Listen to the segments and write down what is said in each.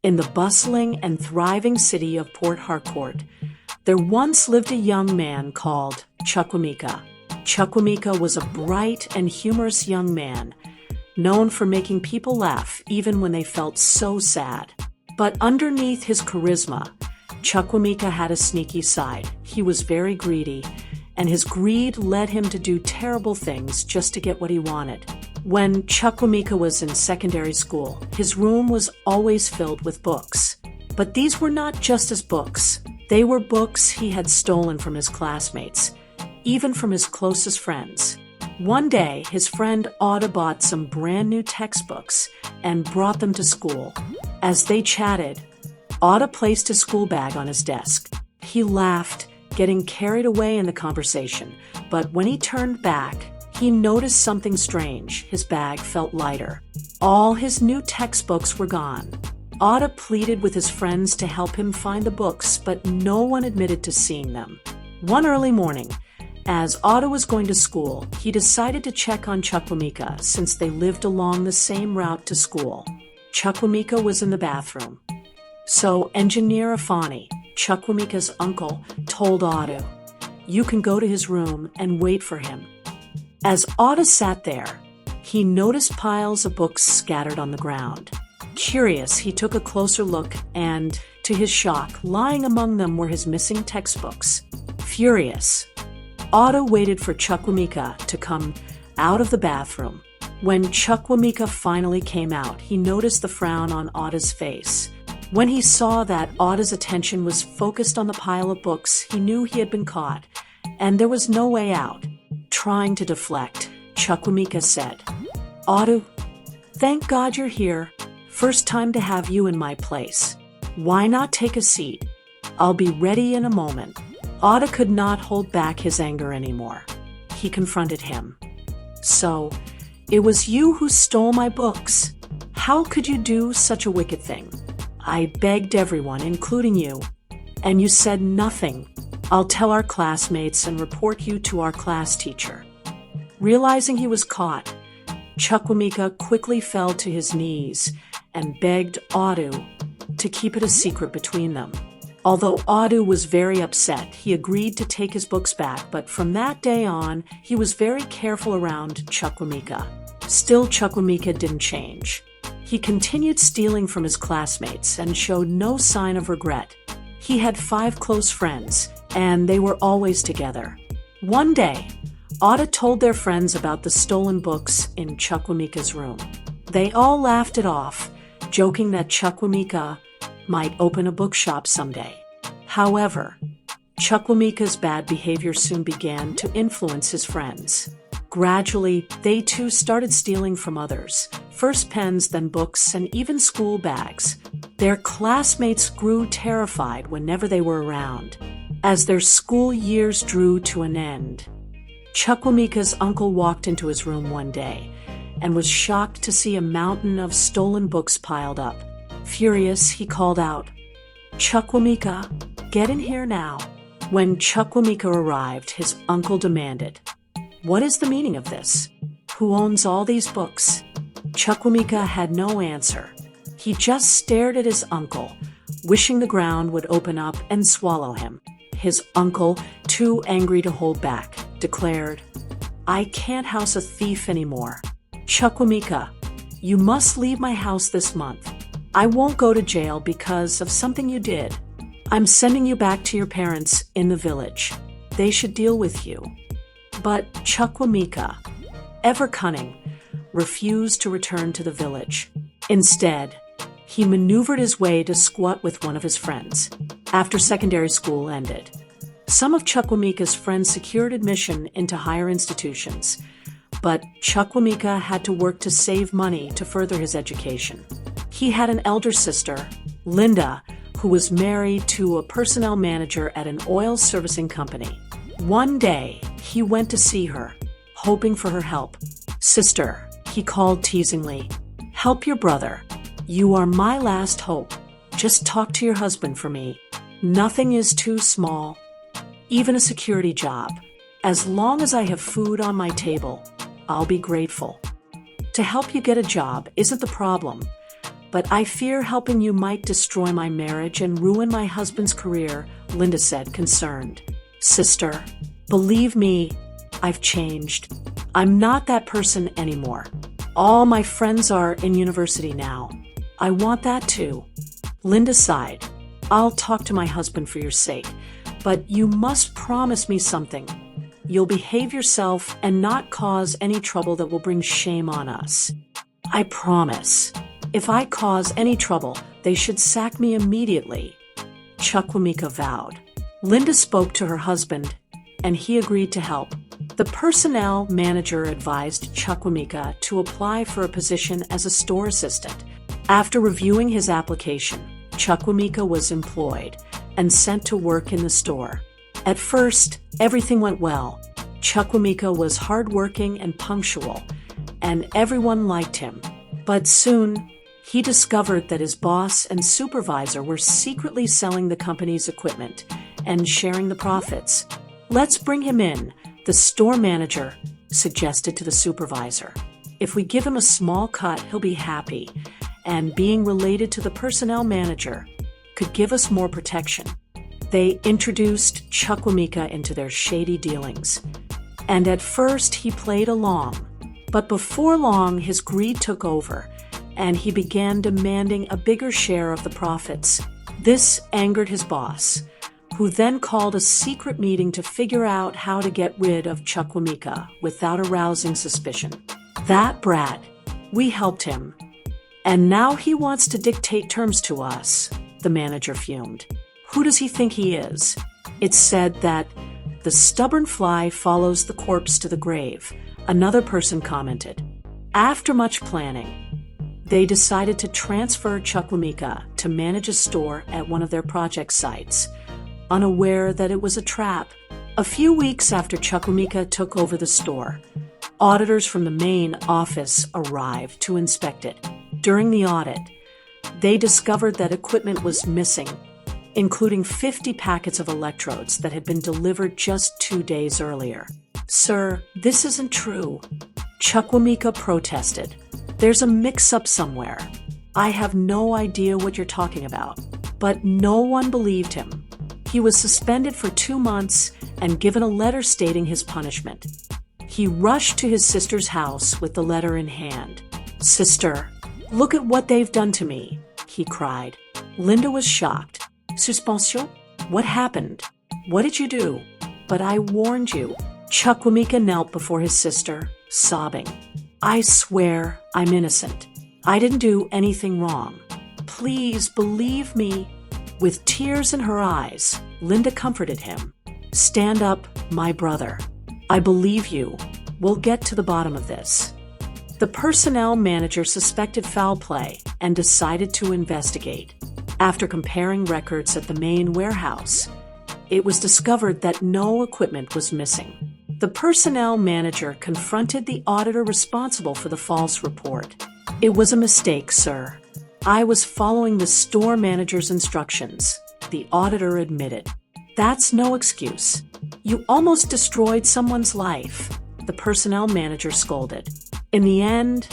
In the bustling and thriving city of Port Harcourt, there once lived a young man called Chukwuemeka. Chukwuemeka was a bright and humorous young man, known for making people laugh even when they felt so sad. But underneath his charisma, Chukwuemeka had a sneaky side. He was very greedy, and his greed led him to do terrible things just to get what he wanted. When Chukwuemeka was in secondary school, his room was always filled with books. But these were not just his books. They were books he had stolen from his classmates, even from his closest friends. One day, his friend Otta bought some brand new textbooks and brought them to school. As they chatted, Otta placed his school bag on his desk. He laughed, getting carried away in the conversation, but when he turned back, he noticed something strange. His bag felt lighter. All his new textbooks were gone. Otta pleaded with his friends to help him find the books, but no one admitted to seeing them. One early morning, as Otta was going to school, he decided to check on Chukwuemeka since they lived along the same route to school. Chukwuemeka was in the bathroom. So Engineer Afani, Chukwuemeka's uncle, told Otta, "You can go to his room and wait for him." As Otta sat there, he noticed piles of books scattered on the ground. Curious, he took a closer look and, to his shock, lying among them were his missing textbooks. Furious, Otta waited for Chukwuemeka to come out of the bathroom. When Chukwuemeka finally came out, he noticed the frown on Otta's face. When he saw that Otta's attention was focused on the pile of books, he knew he had been caught, and there was no way out. Trying to deflect, Chukwuemeka said, "Otta, thank God you're here. First time to have you in my place. Why not take a seat? I'll be ready in a moment." Otta could not hold back his anger anymore. He confronted him. "So, it was you who stole my books. How could you do such a wicked thing? I begged everyone, including you, and you said nothing. I'll tell our classmates and report you to our class teacher." Realizing he was caught, Chukwuemeka quickly fell to his knees and begged Otta to keep it a secret between them. Although Otta was very upset, he agreed to take his books back, but from that day on, he was very careful around Chukwuemeka. Still, Chukwuemeka didn't change. He continued stealing from his classmates and showed no sign of regret. He had 5 close friends, and they were always together. One day, Otta told their friends about the stolen books in Chukwuemeka's room. They all laughed it off, joking that Chukwuemeka might open a bookshop someday. However, Chukwuemeka's bad behavior soon began to influence his friends. Gradually, they too started stealing from others, first pens, then books, and even school bags. Their classmates grew terrified whenever they were around. As their school years drew to an end, Chukwuemeka's uncle walked into his room one day and was shocked to see a mountain of stolen books piled up. Furious, he called out, "Chukwuemeka, get in here now." When Chukwuemeka arrived, his uncle demanded, "What is the meaning of this? Who owns all these books?" Chukwuemeka had no answer. He just stared at his uncle, wishing the ground would open up and swallow him. His uncle, too angry to hold back, declared, "I can't house a thief anymore. Chukwuemeka, you must leave my house this month. I won't go to jail because of something you did. I'm sending you back to your parents in the village. They should deal with you." But Chukwuemeka, ever cunning, refused to return to the village. Instead, he maneuvered his way to squat with one of his friends. After secondary school ended, some of Chukwuemeka's friends secured admission into higher institutions, but Chukwuemeka had to work to save money to further his education. He had an elder sister, Linda, who was married to a personnel manager at an oil servicing company. One day, he went to see her, hoping for her help. "Sister," he called teasingly, "help your brother. You are my last hope. Just talk to your husband for me. Nothing is too small. Even a security job. As long as I have food on my table, I'll be grateful. To help you get a job isn't the problem, but I fear helping you might destroy my marriage and ruin my husband's career, Linda said, concerned. Sister, believe me, I've changed. I'm not that person anymore. All my friends are in university now. I want that too. Linda sighed. I'll talk to my husband for your sake, but you must promise me something. You'll behave yourself and not cause any trouble that will bring shame on us. I promise. If I cause any trouble, they should sack me immediately. Chukwuemeka vowed. Linda spoke to her husband, and he agreed to help. The personnel manager advised Chukwuemeka to apply for a position as a store assistant. After reviewing his application, Chukwuemeka was employed and sent to work in the store. At first, everything went well. Chukwuemeka was hardworking and punctual, and everyone liked him. But soon, he discovered that his boss and supervisor were secretly selling the company's equipment and sharing the profits. Let's bring him in, the store manager suggested to the supervisor. If we give him a small cut, he'll be happy, and being related to the personnel manager could give us more protection. They introduced Chukwuemeka into their shady dealings, and at first he played along. But before long, his greed took over, and he began demanding a bigger share of the profits. This angered his boss, who then called a secret meeting to figure out how to get rid of Chukwuemeka without arousing suspicion. That brat, we helped him, and now he wants to dictate terms to us, the manager fumed. Who does he think he is? It's said that the stubborn fly follows the corpse to the grave, another person commented. After much planning, they decided to transfer Chukwuemeka to manage a store at one of their project sites, unaware that it was a trap. A few weeks after Chukwuemeka took over the store, auditors from the main office arrived to inspect it. During the audit, they discovered that equipment was missing, including 50 packets of electrodes that had been delivered just 2 days earlier. Sir, this isn't true, Chukwuemeka protested. There's a mix-up somewhere. I have no idea what you're talking about. But no one believed him. He was suspended for 2 months and given a letter stating his punishment. He rushed to his sister's house with the letter in hand. Sister, look at what they've done to me, he cried. Linda was shocked. Suspension? What happened? What did you do? But I warned you. Chukwuemeka knelt before his sister, sobbing. I swear I'm innocent. I didn't do anything wrong. Please believe me. With tears in her eyes, Linda comforted him. Stand up, my brother. I believe you. We'll get to the bottom of this. The personnel manager suspected foul play and decided to investigate. After comparing records at the main warehouse, it was discovered that no equipment was missing. The personnel manager confronted the auditor responsible for the false report. It was a mistake, sir. I was following the store manager's instructions, the auditor admitted. That's no excuse. You almost destroyed someone's life, the personnel manager scolded. In the end,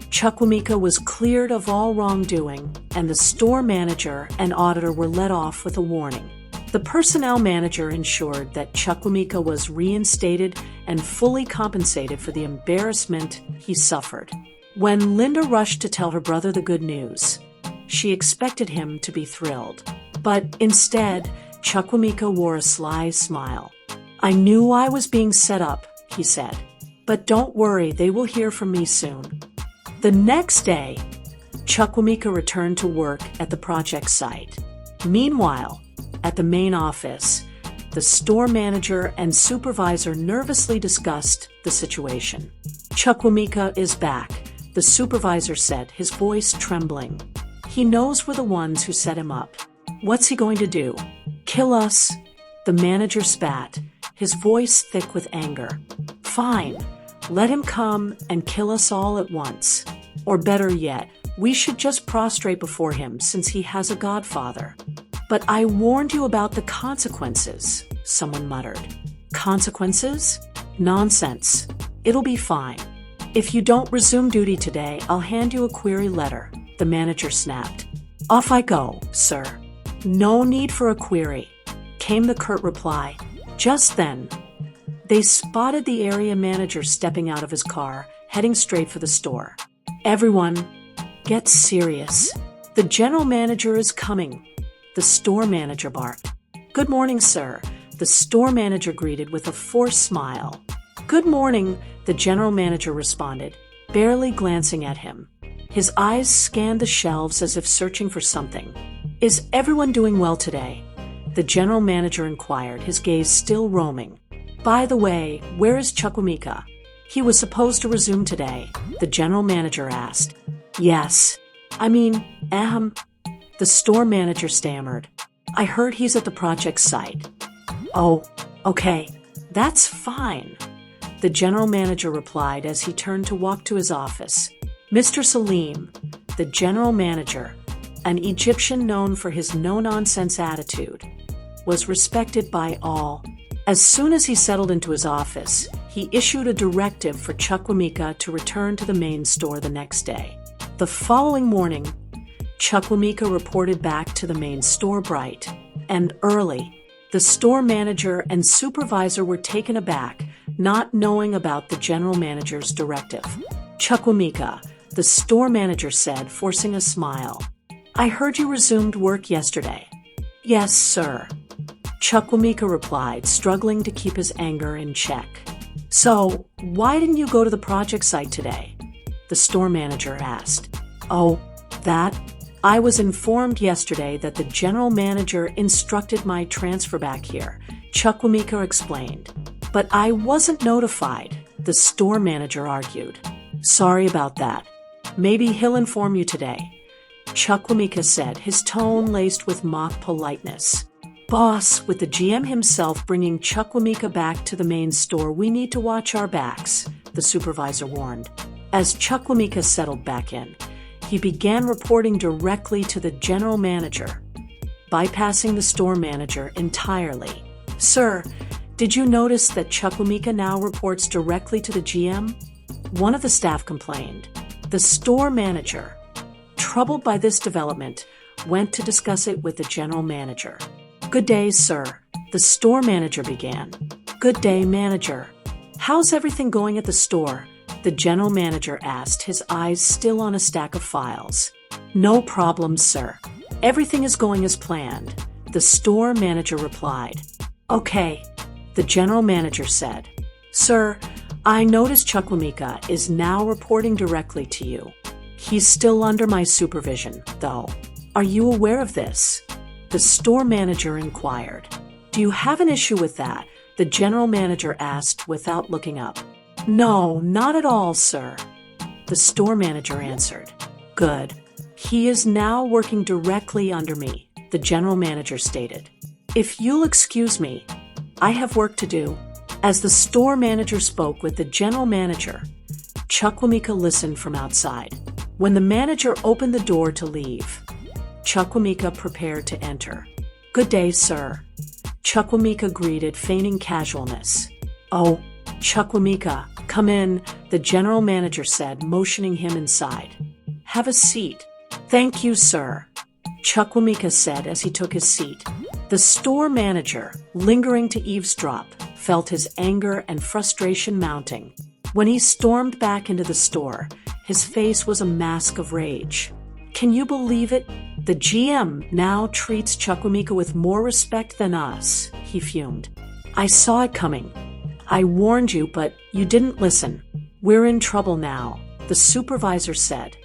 Chukwuemeka was cleared of all wrongdoing, and the store manager and auditor were let off with a warning. The personnel manager ensured that Chukwuemeka was reinstated and fully compensated for the embarrassment he suffered. When Linda rushed to tell her brother the good news, she expected him to be thrilled. But instead, Chukwuemeka wore a sly smile. I knew I was being set up, he said. But don't worry, they will hear from me soon. The next day, Chukwuemeka returned to work at the project site. Meanwhile, at the main office, the store manager and supervisor nervously discussed the situation. Chukwuemeka is back, the supervisor said, his voice trembling. He knows we're the ones who set him up. What's he going to do? Kill us? The manager spat, his voice thick with anger. Fine, let him come and kill us all at once. Or better yet, we should just prostrate before him since he has a godfather. But I warned you about the consequences, someone muttered. Consequences? Nonsense. It'll be fine. If you don't resume duty today, I'll hand you a query letter, the manager snapped. Off I go, sir. No need for a query, came the curt reply. Just then, they spotted the area manager stepping out of his car, heading straight for the store. Everyone, get serious. The general manager is coming, the store manager barked. Good morning, sir, the store manager greeted with a forced smile. Good morning, the general manager responded, barely glancing at him. His eyes scanned the shelves as if searching for something. Is everyone doing well today? The general manager inquired, his gaze still roaming. By the way, where is Chukwuemeka? He was supposed to resume today, the general manager asked. Yes. The store manager stammered. I heard he's at the project site. Oh, okay. That's fine, the general manager replied as he turned to walk to his office. Mr. Salim, the general manager, an Egyptian known for his no-nonsense attitude, was respected by all. As soon as he settled into his office, he issued a directive for Chukwuemeka to return to the main store the next day. The following morning, Chukwuemeka reported back to the main store bright and early. The store manager and supervisor were taken aback, not knowing about the general manager's directive. Chukwuemeka, the store manager said, forcing a smile. I heard you resumed work yesterday. Yes, sir, Chukwuemeka replied, struggling to keep his anger in check. So, why didn't you go to the project site today? The store manager asked. Oh, I was informed yesterday that the general manager instructed my transfer back here, Chukwuemeka explained. But I wasn't notified, the store manager argued. Sorry about that. Maybe he'll inform you today, Chukwuemeka said, his tone laced with mock politeness. Boss, with the GM himself bringing Chukwuemeka back to the main store, we need to watch our backs, the supervisor warned. As Chukwuemeka settled back in, he began reporting directly to the general manager, bypassing the store manager entirely. Sir, did you notice that Chukwuemeka now reports directly to the GM? One of the staff complained. The store manager, troubled by this development, went to discuss it with the general manager. Good day, sir, the store manager began. Good day, manager. How's everything going at the store? The general manager asked, his eyes still on a stack of files. No problem, sir. Everything is going as planned, the store manager replied. Okay, the general manager said. Sir, I noticed Chukwuemeka is now reporting directly to you. He's still under my supervision, though. Are you aware of this? The store manager inquired. Do you have an issue with that? The general manager asked without looking up. No, not at all, sir, the store manager answered. Good. He is now working directly under me, the general manager stated. If you'll excuse me, I have work to do. As the store manager spoke with the general manager, Chukwuemeka listened from outside. When the manager opened the door to leave, Chukwuemeka prepared to enter. Good day, sir, Chukwuemeka greeted, feigning casualness. Oh, Chukwuemeka, come in, the general manager said, motioning him inside. Have a seat. Thank you, sir, Chukwuemeka said as he took his seat. The store manager, lingering to eavesdrop, felt his anger and frustration mounting. When he stormed back into the store, his face was a mask of rage. Can you believe it? The GM now treats Chukwuemeka with more respect than us, he fumed. I saw it coming. I warned you, but you didn't listen. We're in trouble now, the supervisor said,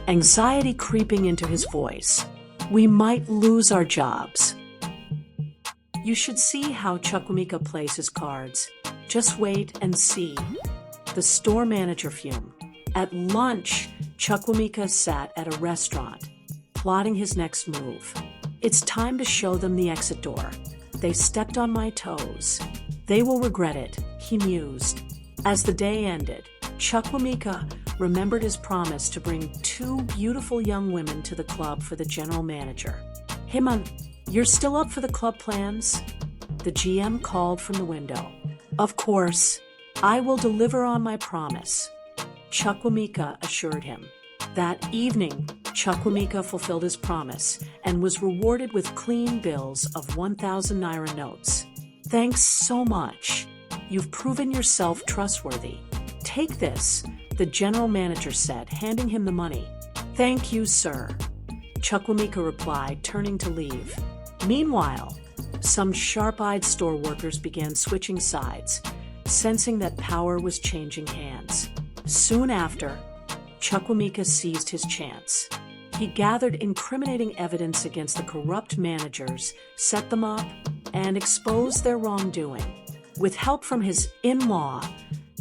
anxiety creeping into his voice. We might lose our jobs. You should see how Chukwuemeka plays his cards. Just wait and see, the store manager fumed. At lunch, Chukwuemeka sat at a restaurant, plotting his next move. It's time to show them the exit door. They stepped on my toes. They will regret it, he mused. As the day ended, Chukwuemeka remembered his promise to bring 2 beautiful young women to the club for the general manager. Hey man, you're still up for the club plans? The GM called from the window. Of course, I will deliver on my promise, Chukwuemeka assured him. That evening, Chukwuemeka fulfilled his promise and was rewarded with clean bills of 1,000 naira notes. "Thanks so much. You've proven yourself trustworthy. Take this," the general manager said, handing him the money. "Thank you, sir," Chukwuemeka replied, turning to leave. Meanwhile, some sharp-eyed store workers began switching sides, sensing that power was changing hands. Soon after, Chukwuemeka seized his chance. He gathered incriminating evidence against the corrupt managers, set them up, and exposed their wrongdoing. With help from his in-law,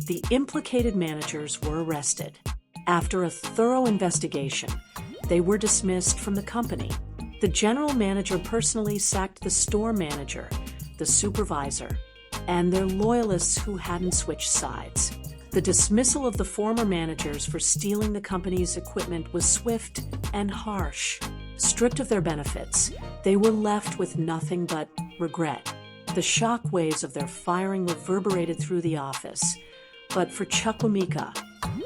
the implicated managers were arrested. After a thorough investigation, they were dismissed from the company. The general manager personally sacked the store manager, the supervisor, and their loyalists who hadn't switched sides. The dismissal of the former managers for stealing the company's equipment was swift and harsh. Stripped of their benefits, they were left with nothing but regret. The shock waves of their firing reverberated through the office. But for Chukwuemeka,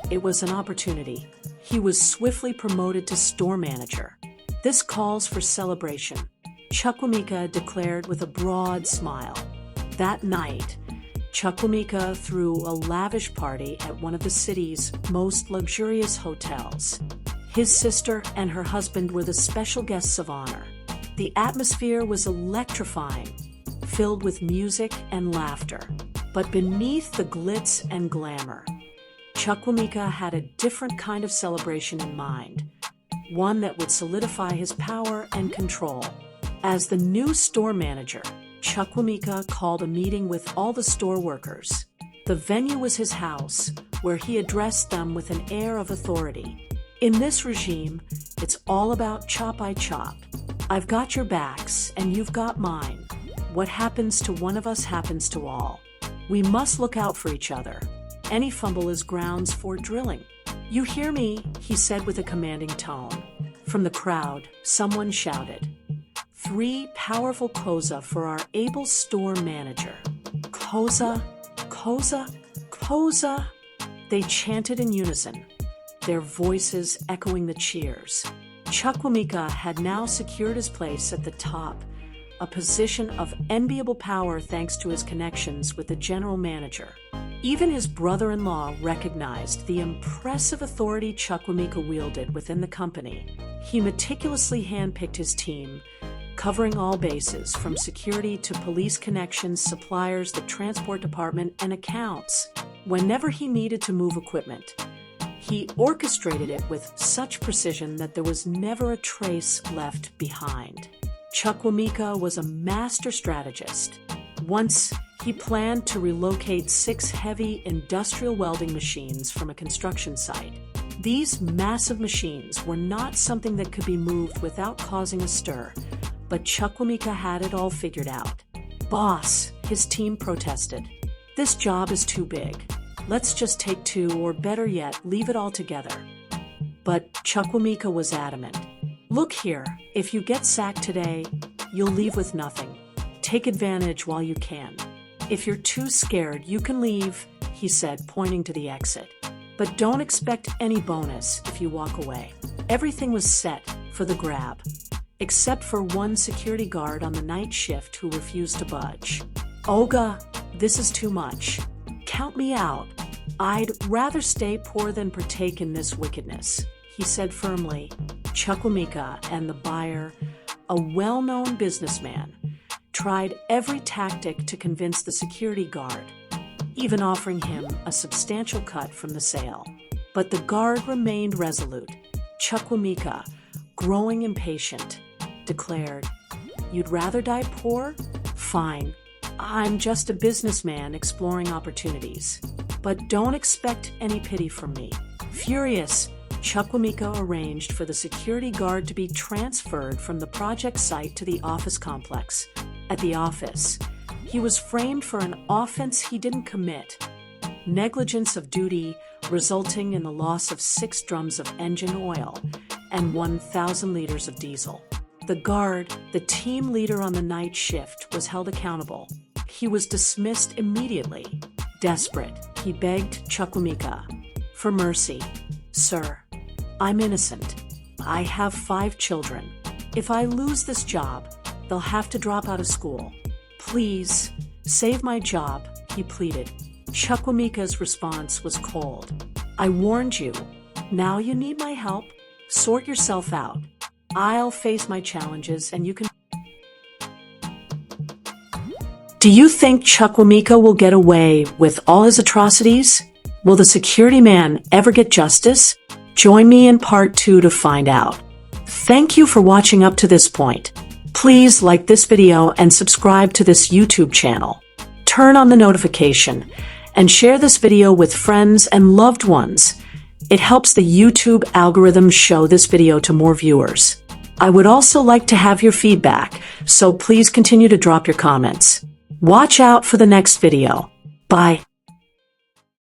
it was an opportunity. He was swiftly promoted to store manager. "This calls for celebration," Chukwuemeka declared with a broad smile. That night, Chukwuemeka threw a lavish party at one of the city's most luxurious hotels. His sister and her husband were the special guests of honor. The atmosphere was electrifying, filled with music and laughter. But beneath the glitz and glamour, Chukwuemeka had a different kind of celebration in mind, one that would solidify his power and control. As the new store manager, Chukwuemeka called a meeting with all the store workers. The venue was his house, where he addressed them with an air of authority. "In this regime, it's all about chop I chop. I've got your backs, and you've got mine. What happens to one of us happens to all. We must look out for each other. Any fumble is grounds for drilling." "You hear me," he said with a commanding tone. From the crowd, someone shouted, "3 powerful koza for our able store manager." "Koza, koza, koza," they chanted in unison, their voices echoing the cheers. Chukwuemeka had now secured his place at the top, a position of enviable power thanks to his connections with the general manager. Even his brother-in-law recognized the impressive authority Chukwuemeka wielded within the company. He meticulously handpicked his team, covering all bases, from security to police connections, suppliers, the transport department, and accounts. Whenever he needed to move equipment, he orchestrated it with such precision that there was never a trace left behind. Chukwuemeka was a master strategist. Once, he planned to relocate 6 heavy industrial welding machines from a construction site. These massive machines were not something that could be moved without causing a stir, but Chukwuemeka had it all figured out. "Boss," his team protested, "this job is too big. Let's just take 2, or better yet, leave it all together." But Chukwuemeka was adamant. "Look here, if you get sacked today, you'll leave with nothing. Take advantage while you can. If you're too scared, you can leave," he said, pointing to the exit. "But don't expect any bonus if you walk away." Everything was set for the grab, except for one security guard on the night shift who refused to budge. "Oga, this is too much. Count me out. I'd rather stay poor than partake in this wickedness," he said firmly. Chukwuemeka and the buyer, a well-known businessman, tried every tactic to convince the security guard, even offering him a substantial cut from the sale. But the guard remained resolute. Chukwuemeka, growing impatient, declared, "You'd rather die poor? Fine. I'm just a businessman exploring opportunities. But don't expect any pity from me." Furious, Chukwuemeka arranged for the security guard to be transferred from the project site to the office complex. At the office, he was framed for an offense he didn't commit: negligence of duty, resulting in the loss of 6 drums of engine oil and 1,000 liters of diesel. The guard, the team leader on the night shift, was held accountable. He was dismissed immediately. Desperate, he begged Chukwuemeka for mercy. "Sir, I'm innocent. I have 5 children. If I lose this job, they'll have to drop out of school. Please, save my job, he pleaded. Chukwuemeka's response was cold. I warned you. Now you need my help. Sort yourself out. I'll face my challenges and you can... Do you think Chukwuemeka will get away with all his atrocities? Will the security man ever get justice? Join me in part 2 to find out. Thank you for watching up to this point. Please like this video and subscribe to this YouTube channel. Turn on the notification and share this video with friends and loved ones. It helps the YouTube algorithm show this video to more viewers. I would also like to have your feedback, so please continue to drop your comments. Watch out for the next video. Bye.